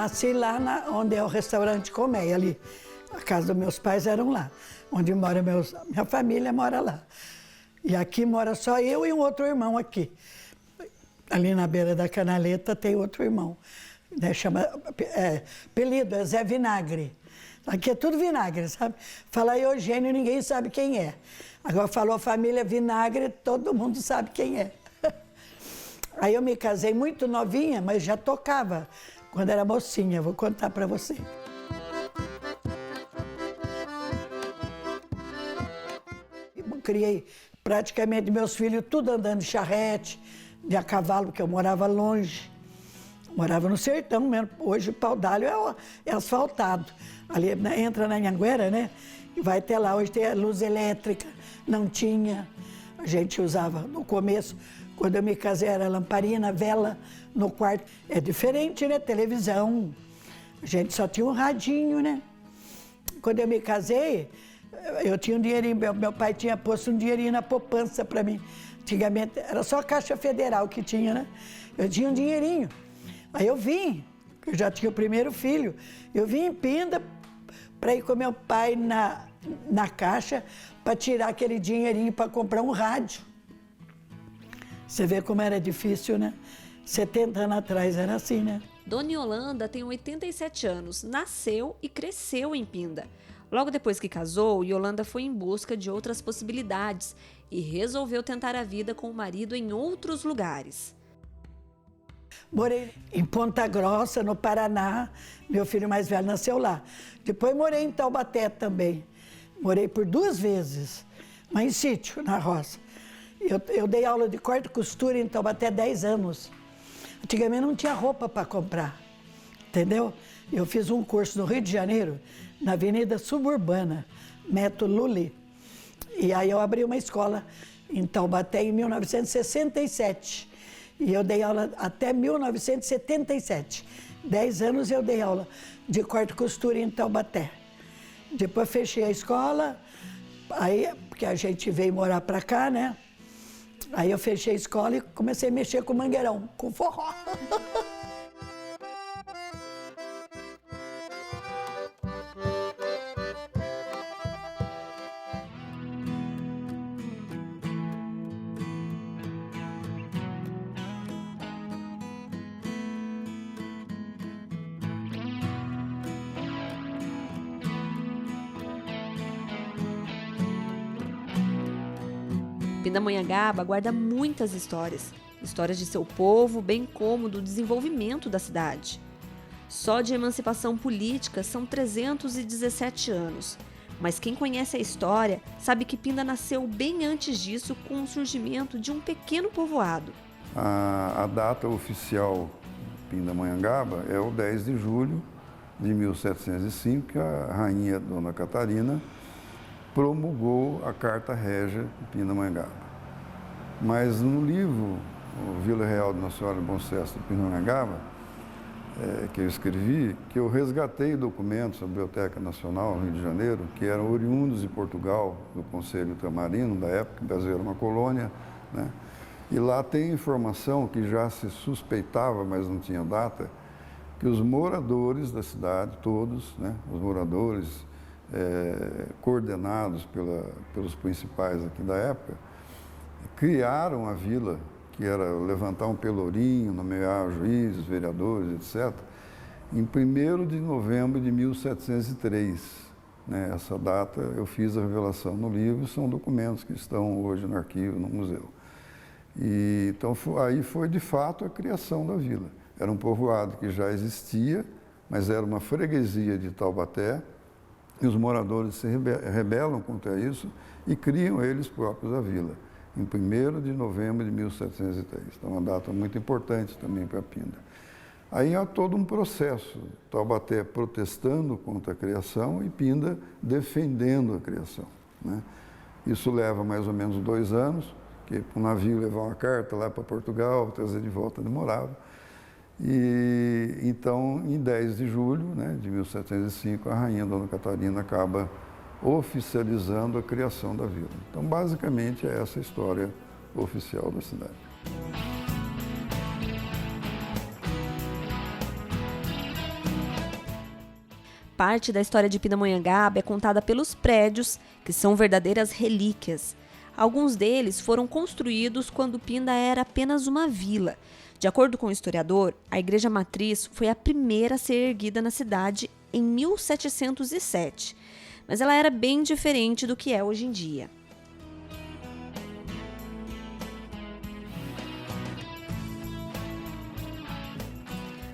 nasci lá onde é o restaurante Colmeia, ali. A casa dos meus pais eram lá. Onde mora minha família mora lá. E aqui mora só eu e um outro irmão aqui. Ali na beira da canaleta tem outro irmão. Né, apelido é Zé Vinagre. Aqui é tudo vinagre, sabe? Fala Eugênio, ninguém sabe quem é. Agora falou família Vinagre, todo mundo sabe quem é. Aí eu me casei muito novinha, mas já tocava quando era mocinha. Vou contar para você. Eu criei praticamente meus filhos tudo andando de charrete, de a cavalo, porque eu morava longe. Morava no sertão mesmo. Hoje o Pau d'Alho é asfaltado. Ali entra na Anhanguera, né? E vai até lá. Hoje tem a luz elétrica. Não tinha. A gente usava no começo, quando eu me casei, era lamparina, vela no quarto. É diferente, né? Televisão. A gente só tinha um radinho, né? Quando eu me casei, eu tinha um dinheirinho. Meu pai tinha posto um dinheirinho na poupança para mim. Antigamente era só a Caixa Federal que tinha, né? Eu tinha um dinheirinho. Aí eu vim, eu já tinha o primeiro filho, eu vim em Pinda para ir com meu pai na caixa para tirar aquele dinheirinho para comprar um rádio. Você vê como era difícil, né? 70 anos atrás era assim, né? Dona Yolanda tem 87 anos, nasceu e cresceu em Pinda. Logo depois que casou, Yolanda foi em busca de outras possibilidades e resolveu tentar a vida com o marido em outros lugares. Morei em Ponta Grossa, no Paraná. Meu filho mais velho nasceu lá. Depois morei em Taubaté também. Morei por 2 vezes, mas em sítio, na roça. Eu dei aula de corte e costura em Taubaté 10 anos. Antigamente não tinha roupa para comprar, entendeu? Eu fiz um curso no Rio de Janeiro, na Avenida Suburbana, Método Lully. E aí eu abri uma escola em Taubaté em 1967. E eu dei aula até 1977. 10 anos eu dei aula de corte e costura em Taubaté. Depois fechei a escola, aí, porque a gente veio morar para cá, né? Aí eu fechei a escola e comecei a mexer com mangueirão, com forró. Pindamonhangaba guarda muitas histórias de seu povo, bem como do desenvolvimento da cidade. Só de emancipação política são 317 anos, mas quem conhece a história sabe que Pinda nasceu bem antes disso com o surgimento de um pequeno povoado. A data oficial Pindamonhangaba é o 10 de julho de 1705, que a rainha Dona Catarina promulgou a Carta Régia de Pindamonhangaba. Mas no livro, o Vila Real de Nossa Senhora de Bom Sucesso de Pindamonhangaba, que eu escrevi, que eu resgatei documentos da Biblioteca Nacional, no Rio de Janeiro, que eram oriundos de Portugal, do Conselho Ultramarino, da época, que o Brasil era uma colônia, né? E lá tem informação que já se suspeitava, mas não tinha data, que os moradores da cidade, todos, né, os moradores coordenados pelos principais aqui da época, criaram a vila, que era levantar um pelourinho, nomear juízes, vereadores, etc., em 1º de novembro de 1703. Né? Essa data eu fiz a revelação no livro, são documentos que estão hoje no arquivo, no museu. E, então aí foi de fato a criação da vila. Era um povoado que já existia, mas era uma freguesia de Taubaté, e os moradores se rebelam contra isso e criam eles próprios a vila, em 1º de novembro de 1703. Então, uma data muito importante também para Pinda. Aí há todo um processo, Taubaté protestando contra a criação e Pinda defendendo a criação, né? Isso leva mais ou menos 2 anos, que o navio levar uma carta lá para Portugal, trazer de volta demorava. E então, em 10 de julho, né, de 1705, a rainha Dona Catarina acaba oficializando a criação da vila. Então, basicamente, é essa a história oficial da cidade. Parte da história de Pindamonhangaba é contada pelos prédios, que são verdadeiras relíquias. Alguns deles foram construídos quando Pinda era apenas uma vila. De acordo com o historiador, a igreja matriz foi a primeira a ser erguida na cidade em 1707, mas ela era bem diferente do que é hoje em dia.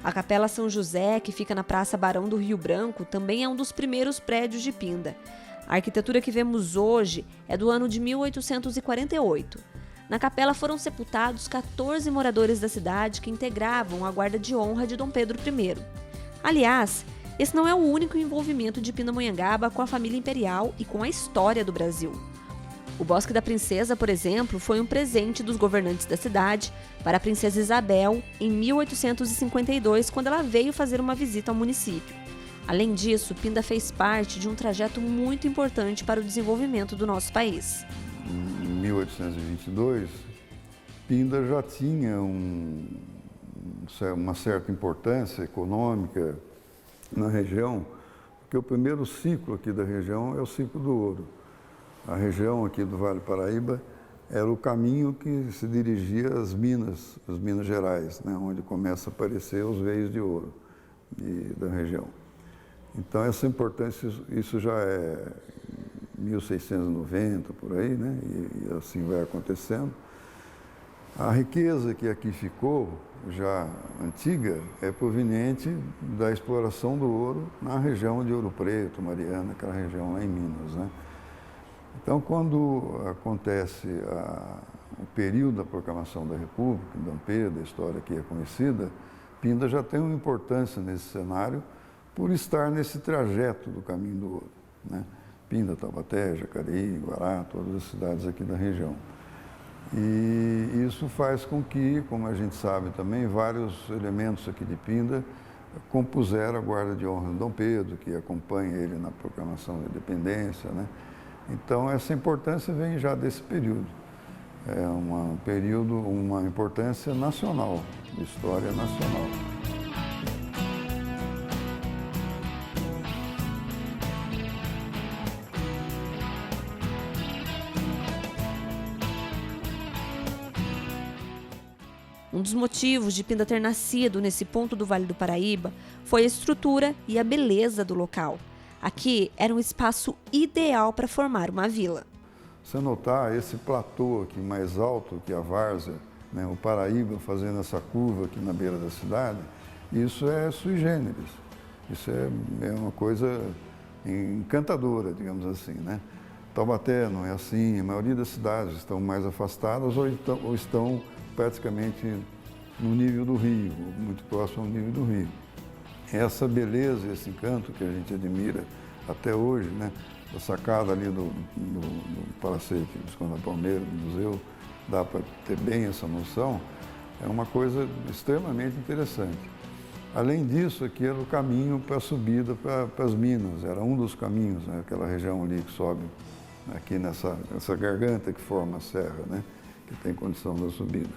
A Capela São José, que fica na Praça Barão do Rio Branco, também é um dos primeiros prédios de Pinda. A arquitetura que vemos hoje é do ano de 1848. Na capela foram sepultados 14 moradores da cidade que integravam a guarda de honra de Dom Pedro I. Aliás, esse não é o único envolvimento de Pindamonhangaba com a família imperial e com a história do Brasil. O Bosque da Princesa, por exemplo, foi um presente dos governantes da cidade para a princesa Isabel em 1852, quando ela veio fazer uma visita ao município. Além disso, Pinda fez parte de um trajeto muito importante para o desenvolvimento do nosso país. Em 1822, Pinda já tinha uma certa importância econômica na região, porque o primeiro ciclo aqui da região é o ciclo do ouro. A região aqui do Vale do Paraíba era o caminho que se dirigia às Minas Gerais, né, onde começa a aparecer os veios de ouro da região. Então, essa importância, isso já é 1690, por aí, né, e assim vai acontecendo. A riqueza que aqui ficou, já antiga, é proveniente da exploração do ouro na região de Ouro Preto, Mariana, aquela região lá em Minas, né. Então, quando acontece o período da proclamação da República, Dom Pedro, a história que é conhecida, Pinda já tem uma importância nesse cenário por estar nesse trajeto do caminho do ouro, né? Pinda, Taubaté, Jacareí, Guará, todas as cidades aqui da região. E isso faz com que, como a gente sabe também, vários elementos aqui de Pinda compuseram a guarda de honra de Dom Pedro, que acompanha ele na proclamação da independência, né? Então, essa importância vem já desse período. É uma importância nacional, de história nacional. Um dos motivos de Pinda ter nascido nesse ponto do Vale do Paraíba foi a estrutura e a beleza do local. Aqui era um espaço ideal para formar uma vila. Se notar esse platô aqui mais alto que a várzea, né, o Paraíba fazendo essa curva aqui na beira da cidade, isso é sui generis. Isso é uma coisa encantadora, digamos assim, né? Taubaté não é assim, a maioria das cidades estão mais afastadas ou estão praticamente no nível do rio, muito próximo ao nível do rio. Essa beleza, esse encanto que a gente admira até hoje, né? A sacada ali do Palacete Visconde da Palmeira, do museu, dá para ter bem essa noção, é uma coisa extremamente interessante. Além disso, aqui era o caminho para a subida para as minas, era um dos caminhos, né? Aquela região ali que sobe, aqui nessa garganta que forma a serra, né? Que tem condição da subida.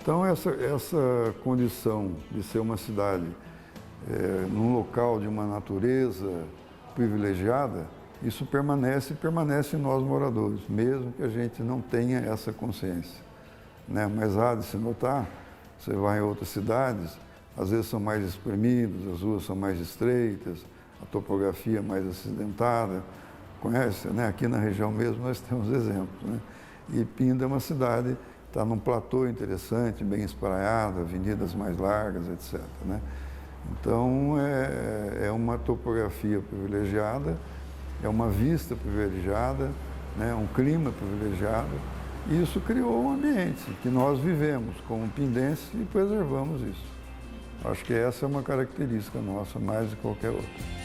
Então, essa condição de ser uma cidade num local de uma natureza privilegiada, isso permanece em nós moradores, mesmo que a gente não tenha essa consciência, né? Mas há de se notar, você vai em outras cidades, às vezes são mais espremidas, as ruas são mais estreitas, a topografia mais acidentada, conhece, né? Aqui na região mesmo nós temos exemplos, né? E Pinda é uma cidade, está num platô interessante, bem espraiada, avenidas mais largas, etc., né? Então, é uma topografia privilegiada, é uma vista privilegiada, né? Um clima privilegiado, e isso criou um ambiente que nós vivemos como pindenses e preservamos isso. Acho que essa é uma característica nossa, mais do que qualquer outra.